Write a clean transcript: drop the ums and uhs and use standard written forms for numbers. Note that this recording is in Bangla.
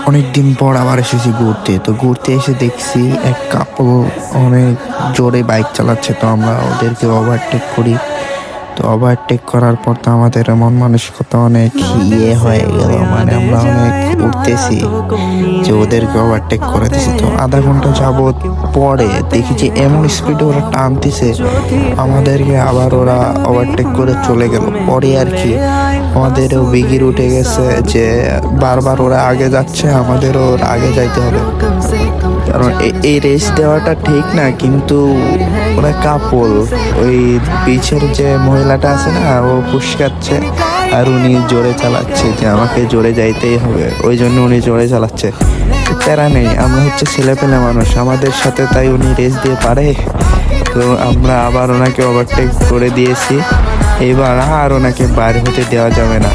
অনেক দিন পর আবার এসেছি ঘুরতে। তো ঘুরতে এসে দেখছি এক কাপল অনেক জোরে বাইক চালাচ্ছে। তো আমরা ওদেরকে ওভারটেক করি। তো ওভারটেক করার পর তো আমাদের মন মানসিকতা অনেক হয়ে গেল, মানে আমরা অনেক উঠতেছি যে ওদেরকে ওভারটেক করে দিছি। তো আধা ঘন্টা যাবৎ পরে দেখি যে এমন স্পিডে ওরা টানতেছে আমাদেরকে, আবার ওরা ওভারটেক করে চলে গেল। পরে আর কি আমাদেরও বিগির উঠে গেছে যে বারবার ওরা আগে যাচ্ছে, আমাদেরও ওর আগে যাইতে হবে। কারণ এই রেস দেওয়াটা ঠিক না, কিন্তু ওরা কাপল, ওই পিছের যে মহিলাটা আছে না, ও পুশকাচ্ছে আর উনি জোরে চালাচ্ছে যে আমাকে জোরে যাইতেই হবে, ওই জন্য উনি জোরে চালাচ্ছে। প্যারা নেই, আমরা হচ্ছে ছেলেপেলে মানুষ, আমাদের সাথে তাই উনি রেস দিয়ে পারে। তো আমরা আবার ওনাকে ওভারটেক করে দিয়েছি। এবার আর ওনাকে বাইরে হতে দেওয়া যাবে না।